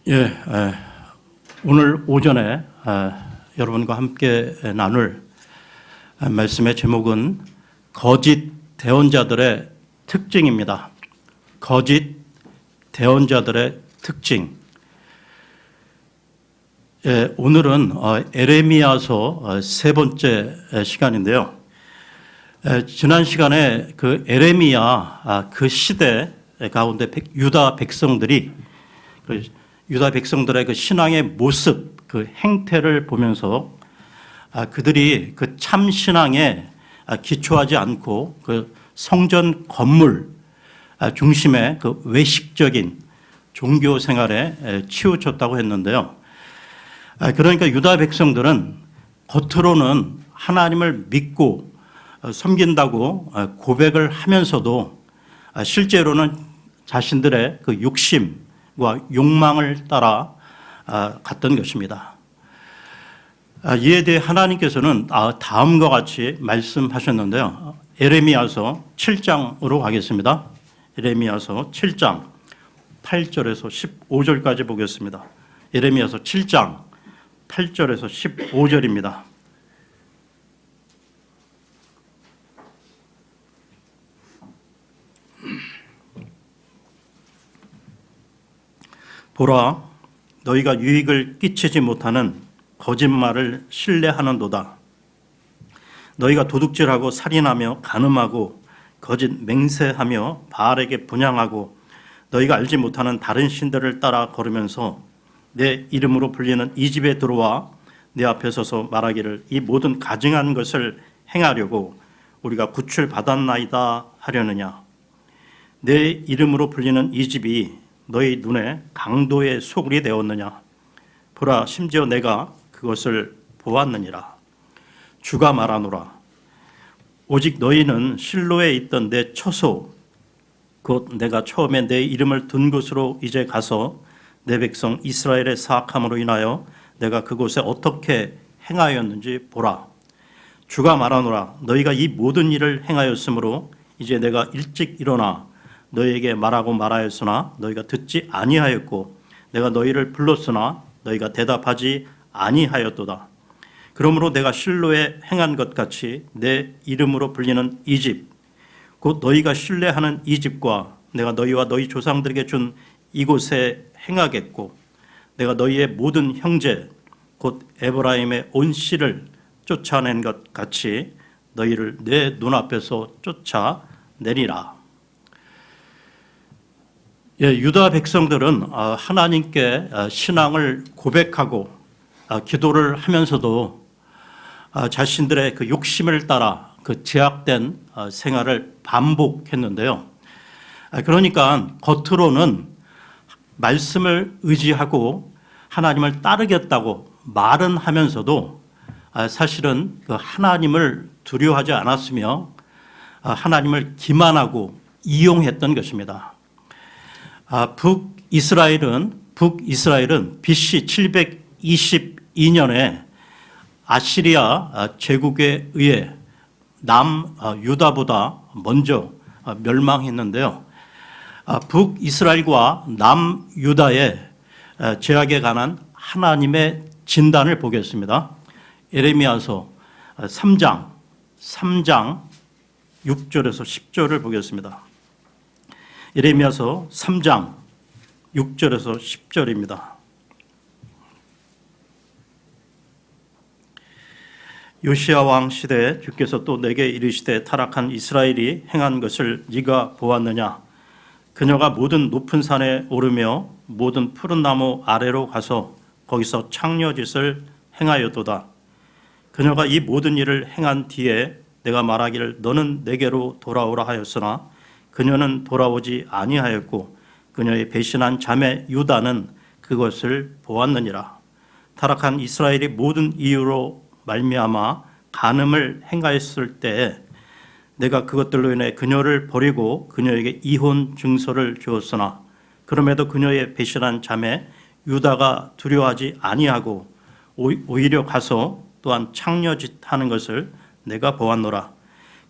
예, 오늘 오전에 여러분과 함께 나눌 말씀의 제목은 거짓 대언자들의 특징입니다. 거짓 대언자들의 특징. 예, 오늘은 에레미야서 세 번째 시간인데요. 지난 시간에 그 에레미야 그 시대 가운데 유다 백성들이 유다 백성들의 그 신앙의 모습, 그 행태를 보면서 그들이 그 참 신앙에 기초하지 않고 그 성전 건물 중심의 그 외식적인 종교 생활에 치우쳤다고 했는데요. 그러니까 유다 백성들은 겉으로는 하나님을 믿고 섬긴다고 고백을 하면서도 실제로는 자신들의 그 욕심과 욕망을 따라 갔던 것입니다. 이에 대해 하나님께서는 다음과 같이 말씀하셨는데요. 에레미야서 7장으로 가겠습니다. 에레미야서 7장 8절에서 15절까지 보겠습니다. 에레미야서 7장 8절에서 15절입니다. 보라, 너희가 유익을 끼치지 못하는 거짓말을 신뢰하는도다. 너희가 도둑질하고 살인하며 간음하고 거짓 맹세하며 바알에게 분향하고 너희가 알지 못하는 다른 신들을 따라 걸으면서 내 이름으로 불리는 이 집에 들어와 내 앞에 서서 말하기를 이 모든 가증한 것을 행하려고 우리가 구출받았나이다 하려느냐. 내 이름으로 불리는 이 집이 너희 눈에 강도의 소굴이 되었느냐. 보라, 심지어 내가 그것을 보았느니라. 주가 말하노라. 오직 너희는 실로에 있던 내 처소 곧 내가 처음에 내 이름을 둔 곳으로 이제 가서 내 백성 이스라엘의 사악함으로 인하여 내가 그곳에 어떻게 행하였는지 보라. 주가 말하노라. 너희가 이 모든 일을 행하였으므로 이제 내가 일찍 일어나 너희에게 말하고 말하였으나 너희가 듣지 아니하였고 내가 너희를 불렀으나 너희가 대답하지 아니하였도다. 그러므로 내가 실로에 행한 것 같이 내 이름으로 불리는 이 집 곧 너희가 신뢰하는 이 집과 내가 너희와 너희 조상들에게 준 이곳에 행하겠고 내가 너희의 모든 형제 곧 에브라임의 온 씨를 쫓아낸 것 같이 너희를 내 눈앞에서 쫓아내리라. 예, 유다 백성들은 하나님께 신앙을 고백하고 기도를 하면서도 자신들의 그 욕심을 따라 그 제약된 생활을 반복했는데요. 그러니까 겉으로는 말씀을 의지하고 하나님을 따르겠다고 말은 하면서도 사실은 그 하나님을 두려워하지 않았으며 하나님을 기만하고 이용했던 것입니다. 북이스라엘은 BC 722년에 아시리아 제국에 의해 남유다보다 먼저 멸망했는데요. 북이스라엘과 남유다의 죄악에 관한 하나님의 진단을 보겠습니다. 에레미야서 3장 6절에서 10절을 보겠습니다. 에레미야서 3장 6절에서 10절입니다. 요시야 왕 시대에 주께서 또 내게 이르시되 타락한 이스라엘이 행한 것을 네가 보았느냐. 그녀가 모든 높은 산에 오르며 모든 푸른 나무 아래로 가서 거기서 창녀짓을 행하였도다. 그녀가 이 모든 일을 행한 뒤에 내가 말하기를 너는 내게로 돌아오라 하였으나 그녀는 돌아오지 아니하였고 그녀의 배신한 자매 유다는 그것을 보았느니라. 타락한 이스라엘이 모든 이유로 말미암아 간음을 행하였을 때에 내가 그것들로 인해 그녀를 버리고 그녀에게 이혼 증서를 주었으나 그럼에도 그녀의 배신한 자매 유다가 두려워하지 아니하고 오히려 가서 또한 창녀짓 하는 것을 내가 보았노라.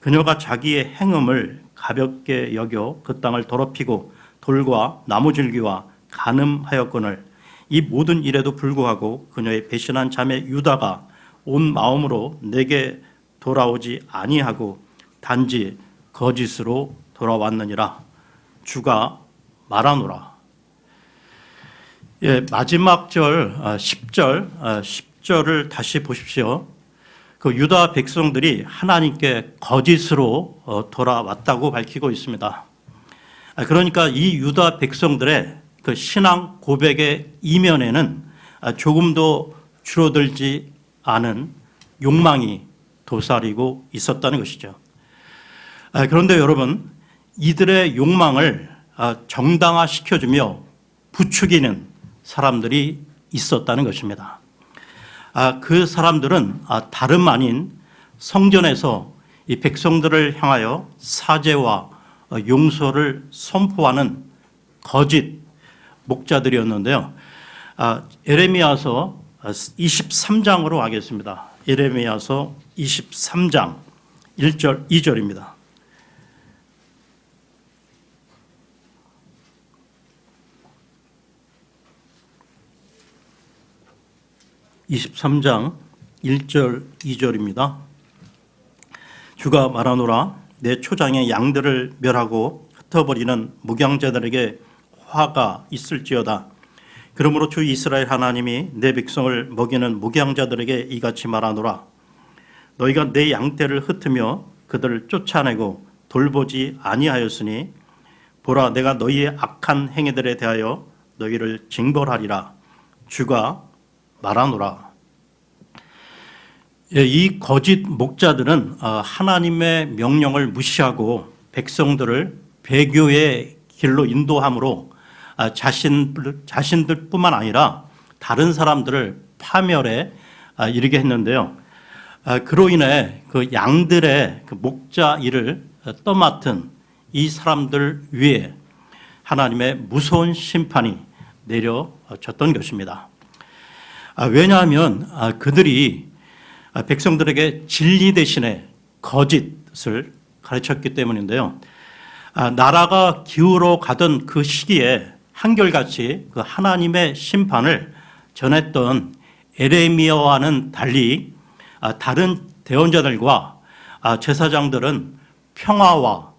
그녀가 자기의 행음을 가볍게 여겨 그 땅을 더럽히고 돌과 나무줄기와 간음하였거늘 이 모든 일에도 불구하고 그녀의 배신한 자매 유다가 온 마음으로 내게 돌아오지 아니하고 단지 거짓으로 돌아왔느니라. 주가 말하노라. 예, 마지막 절 10절을 다시 보십시오. 그 유다 백성들이 하나님께 거짓으로 돌아왔다고 밝히고 있습니다. 그러니까 이 유다 백성들의 그 신앙 고백의 이면에는 조금도 줄어들지 않은 욕망이 도사리고 있었다는 것이죠. 그런데 여러분, 이들의 욕망을 정당화시켜주며 부추기는 사람들이 있었다는 것입니다. 그 사람들은 다름 아닌 성전에서 이 백성들을 향하여 사죄와 용서를 선포하는 거짓 목자들이었는데요. 예레미야서 23장으로 하겠습니다. 예레미야서 23장 1절 2절입니다. 23장 1절 2절입니다. 주가 말하노라. 내 초장의 양들을 멸하고 흩어버리는 목양자들에게 화가 있을지어다. 그러므로 주 이스라엘 하나님이 내 백성을 먹이는 목양자들에게 이같이 말하노라. 너희가 내 양떼를 흩으며 그들을 쫓아내고 돌보지 아니하였으니 보라, 내가 너희의 악한 행위들에 대하여 너희를 징벌하리라. 주가 말하노라. 이 거짓 목자들은 하나님의 명령을 무시하고 백성들을 배교의 길로 인도함으로 자신들뿐만 아니라 다른 사람들을 파멸에 이르게 했는데요. 그로 인해 그 양들의 그 목자 일을 떠맡은 이 사람들 위에 하나님의 무서운 심판이 내려졌던 것입니다. 왜냐하면 그들이 백성들에게 진리 대신에 거짓을 가르쳤기 때문인데요. 나라가 기울어 가던 그 시기에 한결같이 그 하나님의 심판을 전했던 에레미야와는 달리 다른 대언자들과 제사장들은 평화와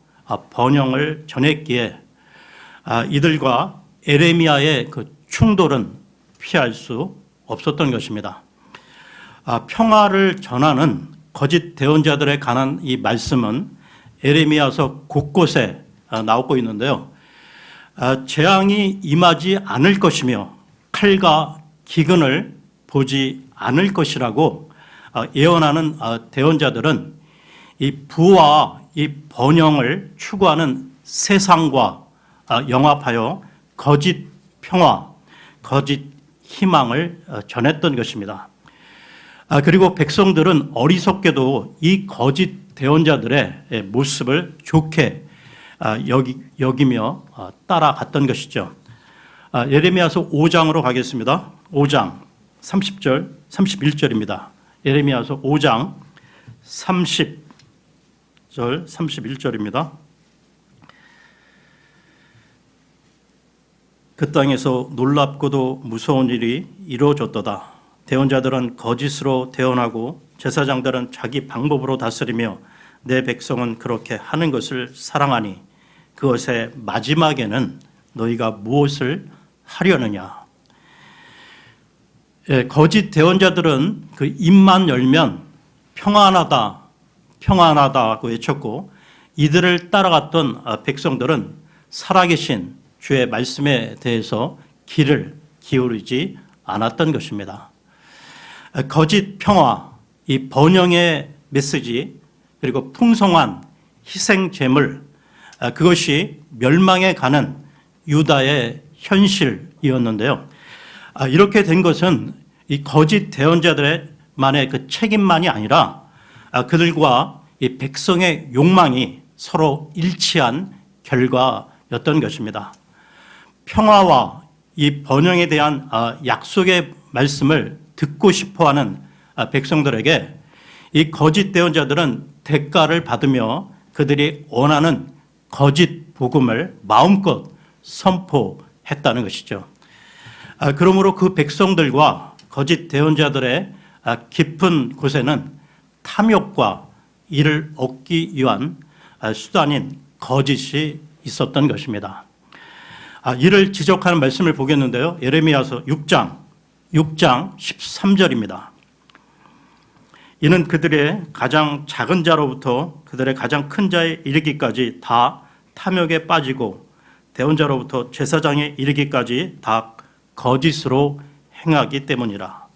번영을 전했기에 이들과 에레미야의 그 충돌은 피할 수 없었던 것입니다. 평화를 전하는 거짓 대언자들에 관한 이 말씀은 에레미야서 곳곳에 나오고 있는데요. 재앙이 임하지 않을 것이며 칼과 기근을 보지 않을 것이라고 예언하는 대언자들은 이 부와 이 번영을 추구하는 세상과 영합하여 거짓 평화, 거짓 희망을 전했던 것입니다. 그리고 백성들은 어리석게도 이 거짓 대언자들의 모습을 좋게 여기며 따라갔던 것이죠. 예레미야서 5장으로 가겠습니다. 5장 30절, 31절입니다. 예레미야서 5장 30절, 31절입니다. 그 땅에서 놀랍고도 무서운 일이 이루어졌도다. 대언자들은 거짓으로 대언하고 제사장들은 자기 방법으로 다스리며 내 백성은 그렇게 하는 것을 사랑하니 그것의 마지막에는 너희가 무엇을 하려느냐. 거짓 대언자들은 그 입만 열면 평안하다, 평안하다고 외쳤고 이들을 따라갔던 백성들은 살아계신 주의 말씀에 대해서 귀를 기울이지 않았던 것입니다. 거짓 평화, 이 번영의 메시지, 그리고 풍성한 희생 제물, 그것이 멸망에 가는 유다의 현실이었는데요. 이렇게 된 것은 이 거짓 대언자들만의 그 책임만이 아니라 그들과 이 백성의 욕망이 서로 일치한 결과였던 것입니다. 평화와 이 번영에 대한 약속의 말씀을 듣고 싶어하는 백성들에게 이 거짓 대언자들은 대가를 받으며 그들이 원하는 거짓 복음을 마음껏 선포했다는 것이죠. 그러므로 그 백성들과 거짓 대언자들의 깊은 곳에는 탐욕과 이를 얻기 위한 수단인 거짓이 있었던 것입니다. 이를 지적하는 말씀을 보겠는데요. 예레미야서 6장 13절입니다. 이는 그들의 가장 작은 자로부터 그들의 가장 큰 자에 이르기까지 다 탐욕에 빠지고 대언자로부터 제사장에 이르기까지 다 거짓으로 행하기 때문이라.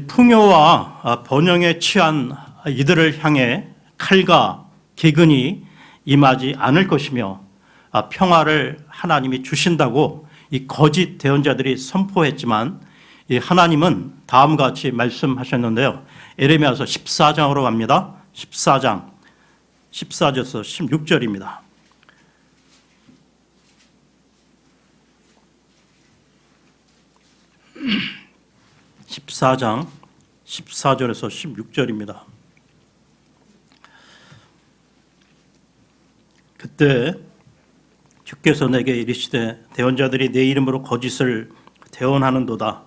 풍요와 번영에 취한 이들을 향해 칼과 기근이 임하지 않을 것이며 평화를 하나님이 주신다고 이 거짓 대언자들이 선포했지만 이 하나님은 다음과 같이 말씀하셨는데요. 예레미야서 14장으로 갑니다. 14장 14절에서 16절입니다. 14장 14절에서 16절입니다. 그때 주께서 내게 이르시되 대언자들이 내 이름으로 거짓을 대언하는도다.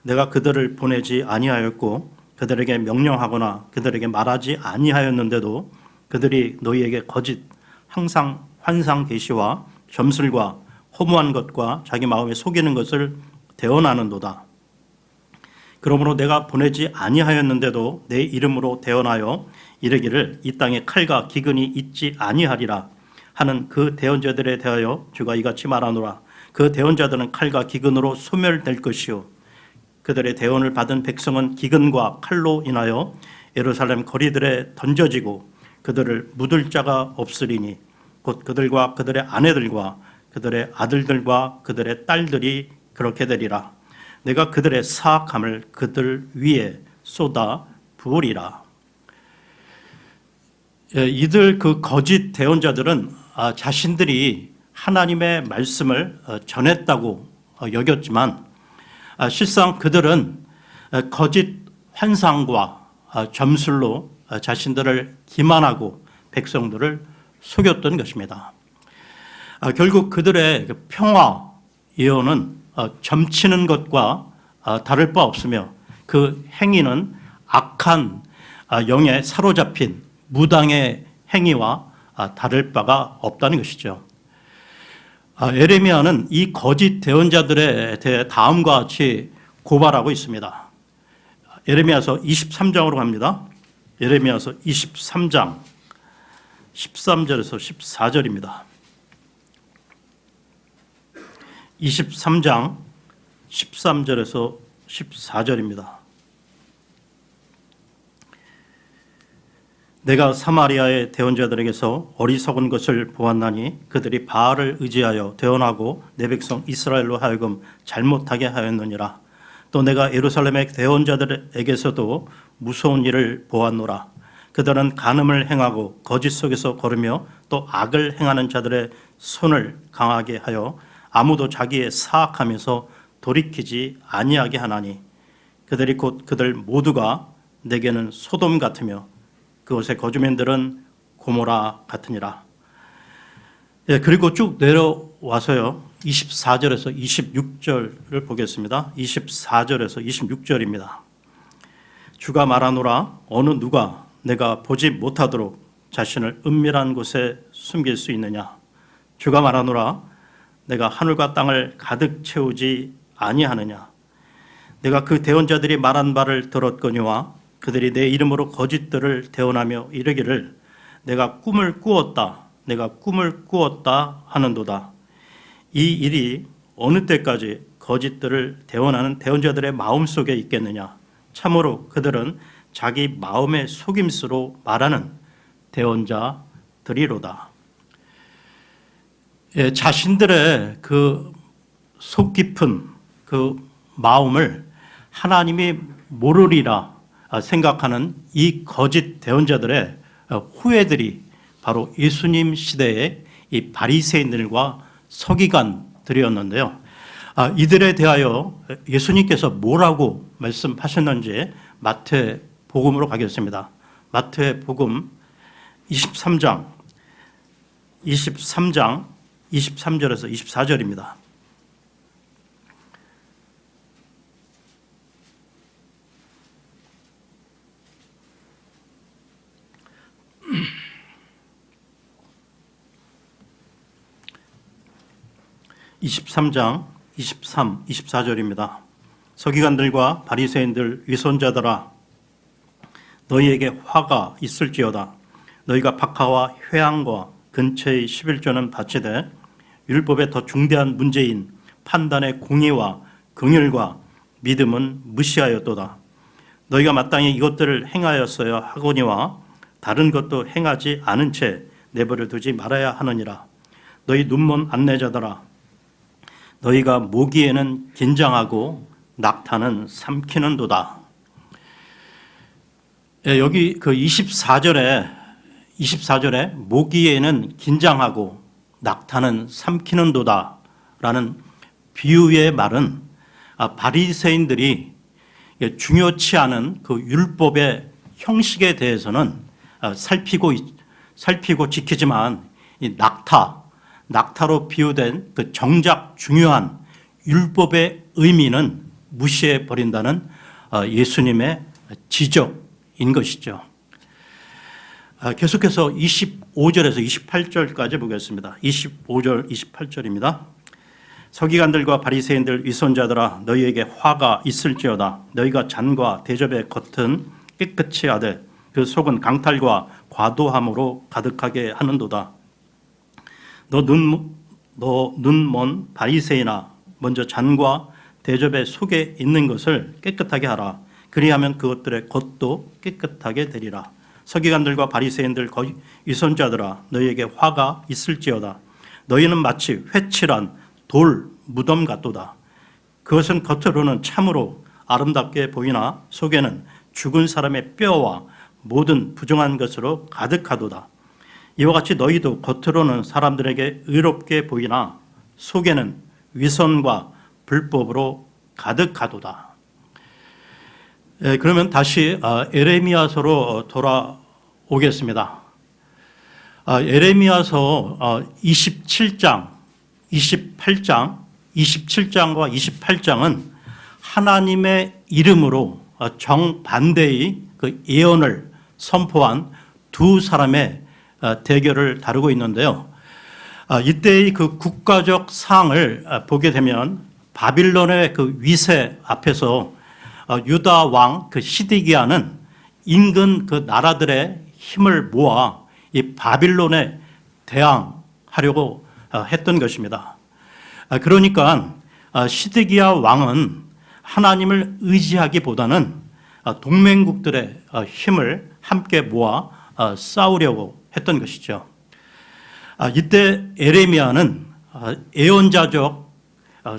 내가 그들을 보내지 아니하였고 그들에게 명령하거나 그들에게 말하지 아니하였는데도 그들이 너희에게 거짓 항상 환상 계시와 점술과 허무한 것과 자기 마음에 속이는 것을 대언하는도다. 그러므로 내가 보내지 아니하였는데도 내 이름으로 대언하여 이르기를 이 땅에 칼과 기근이 있지 아니하리라 하는 그 대언자들에 대하여 주가 이같이 말하노라. 그 대언자들은 칼과 기근으로 소멸될 것이요 그들의 대언을 받은 백성은 기근과 칼로 인하여 예루살렘 거리들에 던져지고 그들을 묻을 자가 없으리니 곧 그들과 그들의 아내들과 그들의 아들들과 그들의 딸들이 그렇게 되리라. 내가 그들의 사악함을 그들 위에 쏟아 부으리라. 이들 그 거짓 대언자들은 자신들이 하나님의 말씀을 전했다고 여겼지만 실상 그들은 거짓 환상과 점술로 자신들을 기만하고 백성들을 속였던 것입니다. 결국 그들의 평화 예언은 점치는 것과 다를 바 없으며 그 행위는 악한 영에 사로잡힌 무당의 행위와 다를 바가 없다는 것이죠. 예레미야는 이 거짓 대언자들에 대해 다음과 같이 고발하고 있습니다. 예레미야서 23장으로 갑니다. 예레미야서 23장 13절에서 14절입니다. 23장 13절에서 14절입니다. 내가 사마리아의 대언자들에게서 어리석은 것을 보았나니 그들이 바알을 의지하여 대언하고 내 백성 이스라엘로 하여금 잘못하게 하였느니라. 또 내가 예루살렘의 대언자들에게서도 무서운 일을 보았노라. 그들은 간음을 행하고 거짓 속에서 걸으며 또 악을 행하는 자들의 손을 강하게 하여 아무도 자기의 사악함에서 돌이키지 아니하게 하나니 그들이 곧 그들 모두가 내게는 소돔 같으며 그곳의 거주민들은 고모라 같으니라. 그리고 쭉 내려와서요. 24절에서 26절을 보겠습니다. 24절에서 26절입니다. 주가 말하노라. 어느 누가 내가 보지 못하도록 자신을 은밀한 곳에 숨길 수 있느냐. 주가 말하노라. 내가 하늘과 땅을 가득 채우지 아니하느냐. 내가 그 대언자들이 말한 바를 들었거니와 그들이 내 이름으로 거짓들을 대언하며 이르기를 내가 꿈을 꾸었다. 내가 꿈을 꾸었다 하는도다. 이 일이 어느 때까지 거짓들을 대언하는 대언자들의 마음속에 있겠느냐. 참으로 그들은 자기 마음의 속임수로 말하는 대언자들이로다. 자신들의 그 속 깊은 그 마음을 하나님이 모르리라 생각하는 이 거짓 대언자들의 후예들이 바로 예수님 시대의 이 바리새인들과 서기관들이었는데요. 이들에 대하여 예수님께서 뭐라고 말씀하셨는지 마태복음으로 가겠습니다. 마태복음 23장 23절에서 24절입니다. 23장 23, 24절입니다. 서기관들과 바리새인들 위선자들아 너희에게 화가 있을지어다. 너희가 박하와 회항과 근처의 11조는 바치되 율법의 더 중대한 문제인 판단의 공의와 긍휼과 믿음은 무시하였도다. 너희가 마땅히 이것들을 행하였어야 하거니와 다른 것도 행하지 않은 채 내버려 두지 말아야 하느니라. 너희 눈먼 안내자들아 너희가 모기에는 긴장하고 낙타는 삼키는도다. 여기 그 24절에 모기에는 긴장하고 낙타는 삼키는도다라는 비유의 말은 바리새인들이 중요치 않은 그 율법의 형식에 대해서는 살피고 지키지만 이 낙타로 비유된 그 정작 중요한 율법의 의미는 무시해 버린다는 예수님의 지적인 것이죠. 계속해서 25절에서 28절까지 보겠습니다. 25절, 28절입니다. 서기관들과 바리새인들 위선자들아 너희에게 화가 있을지어다. 너희가 잔과 대접의 겉은 깨끗이 하되 그 속은 강탈과 과도함으로 가득하게 하는도다. 너 눈먼 바리새인아 먼저 잔과 대접의 속에 있는 것을 깨끗하게 하라. 그리하면 그것들의 겉도 깨끗하게 되리라. 서기관들과 바리새인들 위선자들아 너희에게 화가 있을지어다. 너희는 마치 회칠한 돌 무덤 같도다. 그것은 겉으로는 참으로 아름답게 보이나 속에는 죽은 사람의 뼈와 모든 부정한 것으로 가득하도다. 이와 같이 너희도 겉으로는 사람들에게 의롭게 보이나 속에는 위선과 불법으로 가득하도다. 그러면 다시 에레미야서로 돌아오겠습니다. 에레미야서 27장, 28장, 27장과 28장은 하나님의 이름으로 정반대의 그 예언을 선포한 두 사람의 대결을 다루고 있는데요. 이때의 그 국가적 상을 보게 되면 바빌론의 그 위세 앞에서 유다 왕 그 시드기야는 인근 그 나라들의 힘을 모아 이 바빌론에 대항하려고 했던 것입니다. 그러니까 시드기야 왕은 하나님을 의지하기보다는 동맹국들의 힘을 함께 모아 싸우려고 했던 것이죠. 이때 에레미야는 예언자적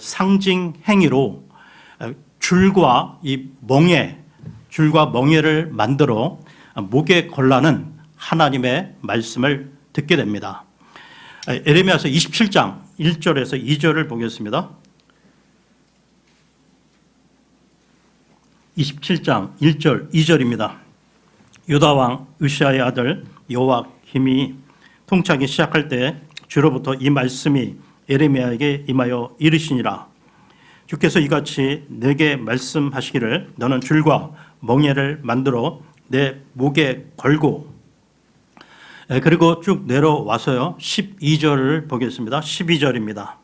상징 행위로 줄과 멍에를 만들어 목에 걸라는 하나님의 말씀을 듣게 됩니다. 에레미야서 27장 1절에서 2절을 보겠습니다. 27장 1절 2절입니다. 유다 왕 으시야의 아들 요아킴이 통치하기 시작할 때 주로부터 이 말씀이 에레미야에게 임하여 이르시니라. 주께서 이같이 내게 말씀하시기를 너는 줄과 멍에를 만들어 내 목에 걸고, 그리고 쭉 내려와서요 12절을 보겠습니다. 12절입니다.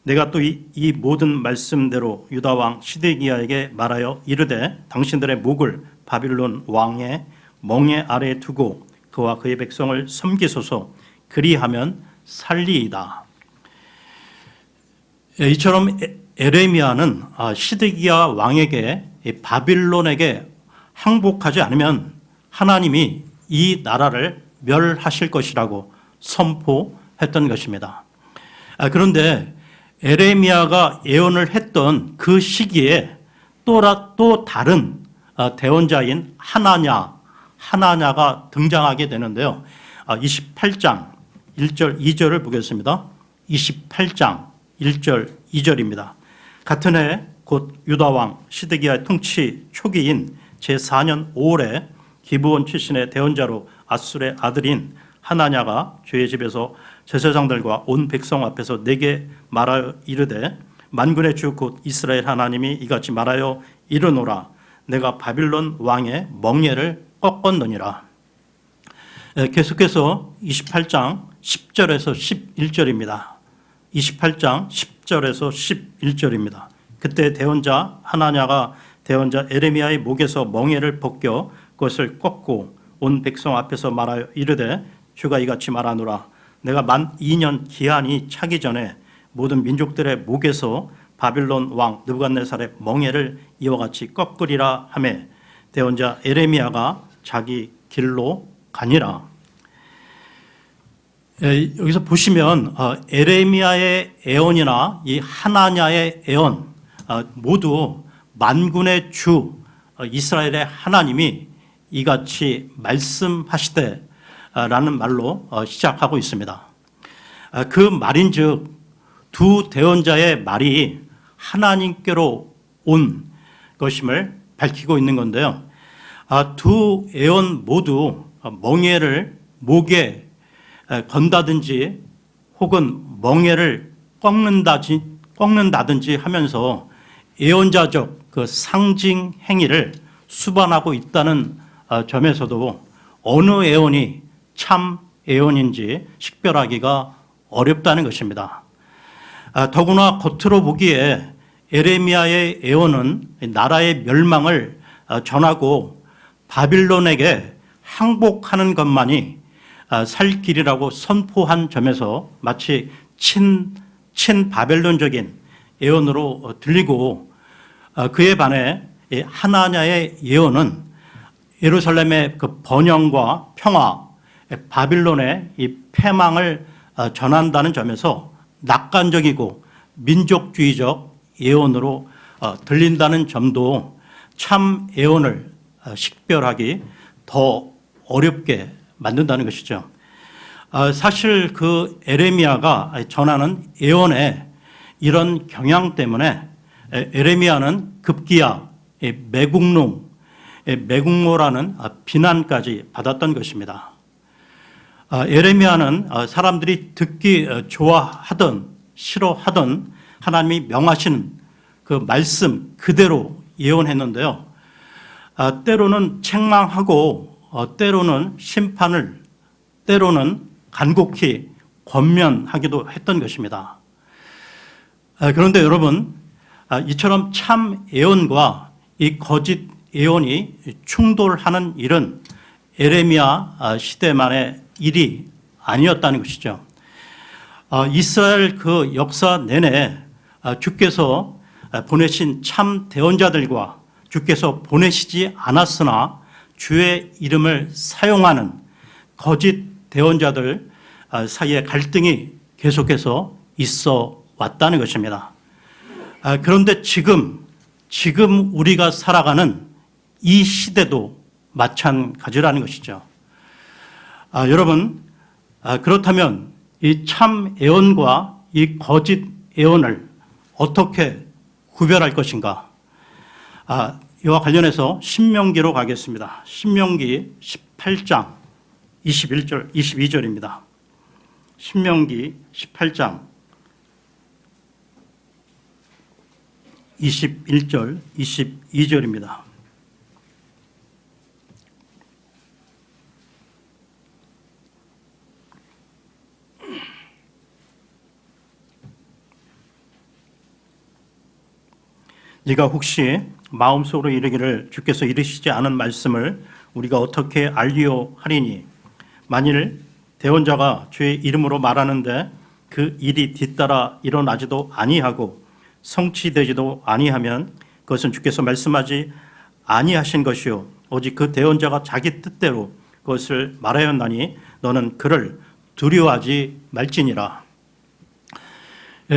내가 또 이 모든 말씀대로 유다 왕 시드기야에게 말하여 이르되 당신들의 목을 바빌론 왕의 멍에 아래에 두고 그와 그의 백성을 섬기소서. 그리하면 살리이다. 이처럼 에레미야는 시드기야 왕에게 바빌론에게 항복하지 않으면 하나님이 이 나라를 멸하실 것이라고 선포했던 것입니다. 그런데 에레미야가 예언을 했던 그 시기에 또 다른 대언자인 하나냐가 등장하게 되는데요. 28장 1절 2절을 보겠습니다. 28장 1절 2절입니다. 같은 해 곧 유다왕 시드기야의 통치 초기인 제4년 5월에 기브온 출신의 대언자로 아술의 아들인 하나냐가 주의 집에서 제사장들과 온 백성 앞에서 내게 말하여 이르되 만군의 주 곧 이스라엘 하나님이 이같이 말하여 이르노라. 내가 바빌론 왕의 멍에를 꺾었느니라. 계속해서 28장 10절에서 11절입니다. 28장 10절에서 11절입니다. 그때 대언자 하나냐가 대언자 에레미야의 목에서 멍에를 벗겨 그것을 꺾고 온 백성 앞에서 말하여 이르되 주가 이같이 말하노라. 내가 만 2년 기한이 차기 전에 모든 민족들의 목에서 바빌론 왕 느부갓네살의 멍에를 이와 같이 꺾으리라 하매 대언자 에레미야가 자기 길로 가니라. 여기서 보시면 에레미야의 애언이나 이 하나냐의 애언 모두 만군의 주 이스라엘의 하나님이 이같이 말씀하시되라는 말로 시작하고 있습니다. 그 말인즉 두 대언자의 말이 하나님께로 온 것임을 밝히고 있는 건데요. 두 애언 모두 멍에를 목에 건다든지 혹은 멍에를 꺾는다든지 하면서 애언자적 그 상징 행위를 수반하고 있다는 점에서도 어느 애언이 참 애언인지 식별하기가 어렵다는 것입니다. 더구나 겉으로 보기에 에레미야의 애언은 나라의 멸망을 전하고 바빌론에게 항복하는 것만이 살 길이라고 선포한 점에서 마치 친바벨론적인 예언으로 들리고 그에 반해 하나냐의 예언은 예루살렘의 그 번영과 평화, 바빌론의 이 패망을 전한다는 점에서 낙관적이고 민족주의적 예언으로 들린다는 점도 참 예언을 식별하기 더 어렵게 만든다는 것이죠. 사실 그 에레미야가 전하는 예언의 이런 경향 때문에 에레미야는 급기야 매국노라는 비난까지 받았던 것입니다. 에레미야는 사람들이 듣기 좋아하든 싫어하든 하나님이 명하신 그 말씀 그대로 예언했는데요. 때로는 책망하고 때로는 심판을 때로는 간곡히 권면하기도 했던 것입니다. 그런데 여러분 이처럼 참 예언과 이 거짓 예언이 충돌하는 일은 에레미야 시대만의 일이 아니었다는 것이죠. 이스라엘 그 역사 내내 주께서 보내신 참 대언자들과 주께서 보내시지 않았으나 주의 이름을 사용하는 거짓 대언자들 사이에 갈등이 계속해서 있어 왔다는 것입니다. 그런데 지금 우리가 살아가는 이 시대도 마찬가지라는 것이죠. 여러분 그렇다면 이 참 예언과 이 거짓 예언을 어떻게 구별할 것인가? 이와 관련해서 신명기로 가겠습니다. 신명기 18장 21절, 22절입니다. 신명기 18장 21절, 22절입니다. 네가 혹시 마음속으로 이르기를 주께서 이르시지 않은 말씀을 우리가 어떻게 알리오 하리니 만일 대언자가 주의 이름으로 말하는데 그 일이 뒤따라 일어나지도 아니하고 성취되지도 아니하면 그것은 주께서 말씀하지 아니하신 것이요 오직 그 대언자가 자기 뜻대로 그것을 말하였나니 너는 그를 두려워하지 말지니라.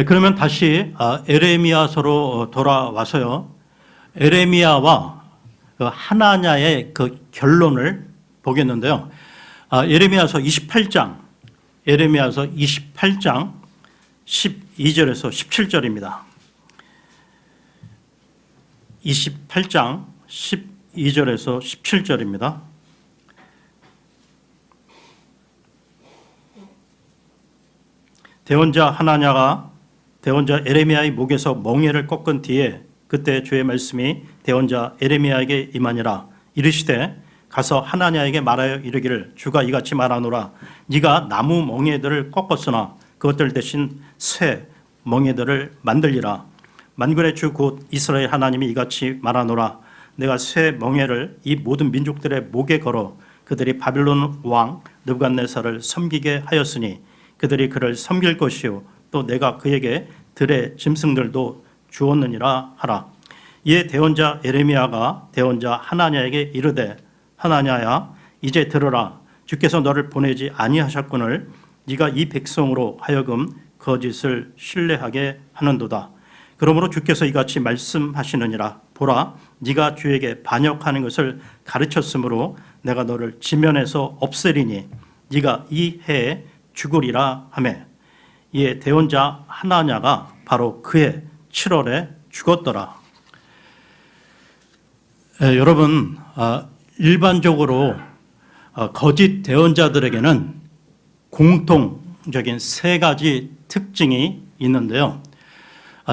그러면 다시 에레미야서로 돌아와서요. 에레미야와 하나냐의 그 결론을 보겠는데요. 에레미야서 28장 12절에서 17절입니다. 28장 12절에서 17절입니다. 대언자 하나냐가 대언자 에레미야의 목에서 멍에를 꺾은 뒤에 그때 주의 말씀이 대언자 에레미야에게 임하니라. 이르시되 가서 하나냐에게 말하여 이르기를 주가 이같이 말하노라. 네가 나무 멍에들을 꺾었으나 그것들 대신 새 멍에들을 만들리라. 만군의 주 곧 이스라엘 하나님이 이같이 말하노라. 내가 새 멍에를 이 모든 민족들의 목에 걸어 그들이 바빌론 왕 느부갓네살을 섬기게 하였으니 그들이 그를 섬길 것이요 또 내가 그에게 들의 짐승들도 주었느니라 하라. 이에 대언자 에레미야가 대언자 하나냐에게 이르되 하나냐야 이제 들으라. 주께서 너를 보내지 아니하셨거늘 네가 이 백성으로 하여금 거짓을 신뢰하게 하는도다. 그러므로 주께서 이같이 말씀하시느니라. 보라, 네가 주에게 반역하는 것을 가르쳤으므로 내가 너를 지면에서 없애리니 네가 이 해에 죽으리라 하매 이에 대언자 하나냐가 바로 그해 7월에 죽었더라. 여러분, 일반적으로 거짓 대언자들에게는 공통적인 세 가지 특징이 있는데요.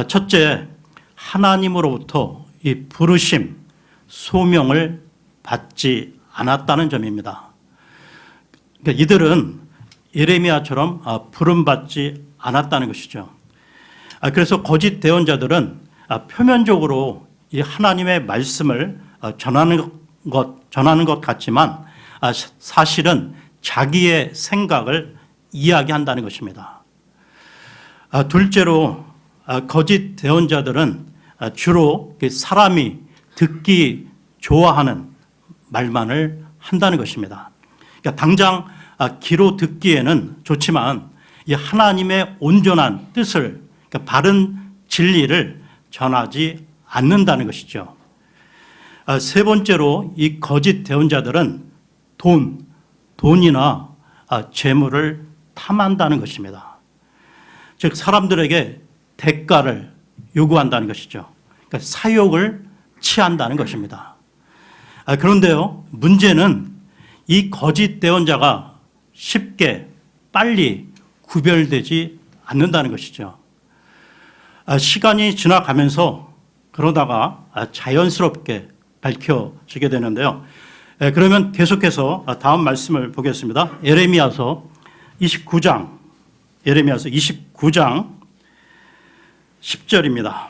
첫째, 하나님으로부터 이 부르심, 소명을 받지 않았다는 점입니다. 그러니까 이들은 예레미야처럼 부름받지 않았다는 것이죠. 그래서 거짓 대언자들은 표면적으로 이 하나님의 말씀을 전하는 것 같지만 사실은 자기의 생각을 이야기한다는 것입니다. 둘째로 거짓 대언자들은 주로 사람이 듣기 좋아하는 말만을 한다는 것입니다. 그러니까 당장 귀로 듣기에는 좋지만 이 하나님의 온전한 뜻을, 그러니까 바른 진리를 전하지 않는다는 것이죠. 세 번째로 이 거짓 대언자들은 돈이나 재물을 탐한다는 것입니다. 즉 사람들에게 대가를 요구한다는 것이죠. 그러니까 사욕을 취한다는 것입니다. 그런데요, 문제는 이 거짓 대언자가 쉽게 빨리 구별되지 않는다는 것이죠. 시간이 지나가면서 그러다가 자연스럽게 밝혀지게 되는데요. 그러면 계속해서 다음 말씀을 보겠습니다. 예레미야서 29장 10절입니다.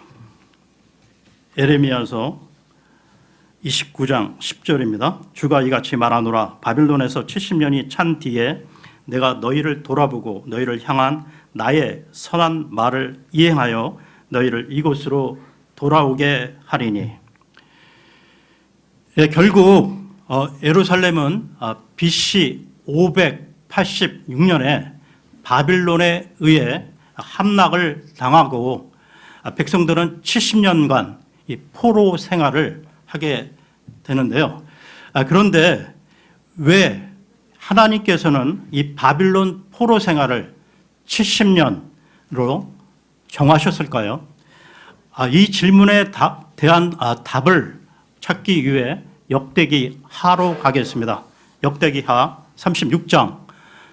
예레미야서 29장 10절입니다. 주가 이같이 말하노라. 바빌론에서 70년이 찬 뒤에 내가 너희를 돌아보고 너희를 향한 나의 선한 말을 이행하여 너희를 이곳으로 돌아오게 하리니. 결국 예루살렘은 BC 586년에 바빌론에 의해 함락을 당하고 백성들은 70년간 이 포로 생활을 하게 되는데요. 그런데 왜 하나님께서는 이 바빌론 포로 생활을 70년으로 정하셨을까요? 이 질문에 대한 답을 찾기 위해 역대기 하로 가겠습니다. 역대기 하 36장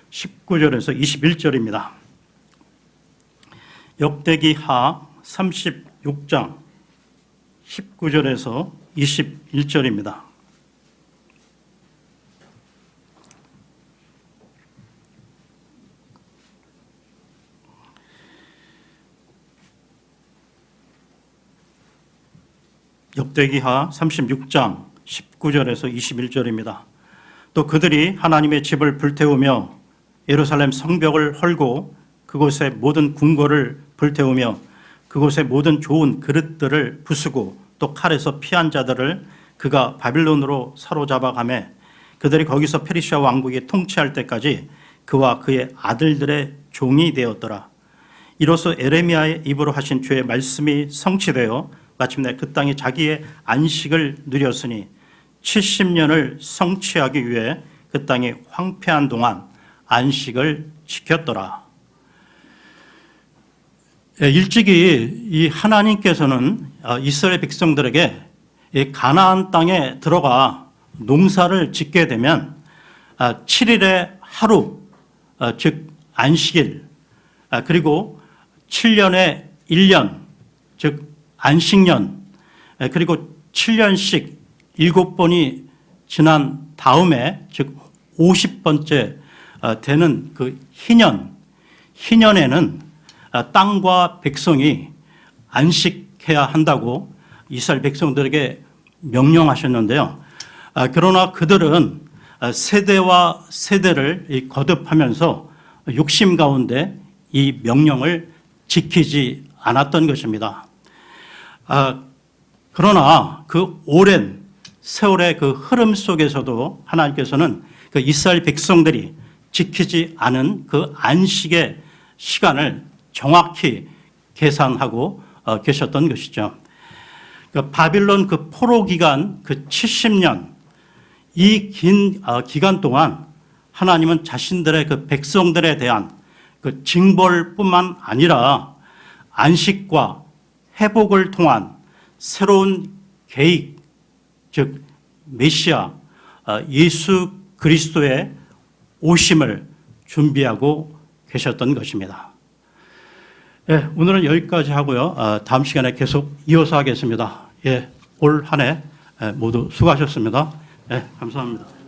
19절에서 21절입니다. 역대기 하 36장 19절에서 21절입니다. 역대기하 36장 19절에서 21절입니다. 또 그들이 하나님의 집을 불태우며 예루살렘 성벽을 헐고 그곳의 모든 궁궐을 불태우며 그곳의 모든 좋은 그릇들을 부수고 또 칼에서 피한 자들을 그가 바빌론으로 사로잡아 가매 그들이 거기서 페르시아 왕국이 통치할 때까지 그와 그의 아들들의 종이 되었더라. 이로써 에레미야의 입으로 하신 주의 말씀이 성취되어 마침내 그 땅이 자기의 안식을 누렸으니 70년을 성취하기 위해 그 땅이 황폐한 동안 안식을 지켰더라. 일찍이 이 하나님께서는 이스라엘 백성들에게 이 가나안 땅에 들어가 농사를 짓게 되면 7일의 하루, 즉 안식일, 그리고 7년에 1년, 즉 안식년, 그리고 7년씩 7번이 지난 다음에 즉 50번째 되는 그 희년, 희년에는 땅과 백성이 안식해야 한다고 이스라엘 백성들에게 명령하셨는데요. 그러나 그들은 세대와 세대를 거듭하면서 욕심 가운데 이 명령을 지키지 않았던 것입니다. 그러나 그 오랜 세월의 그 흐름 속에서도 하나님께서는 그 이스라엘 백성들이 지키지 않은 그 안식의 시간을 정확히 계산하고 계셨던 것이죠. 그 바빌론 그 포로 기간 그 70년 이 긴 기간 동안 하나님은 자신들의 그 백성들에 대한 그 징벌뿐만 아니라 안식과 회복을 통한 새로운 계획, 즉 메시아 예수 그리스도의 오심을 준비하고 계셨던 것입니다. 예, 오늘은 여기까지 하고요. 다음 시간에 계속 이어서 하겠습니다. 예, 올 한 해 모두 수고하셨습니다. 예, 감사합니다.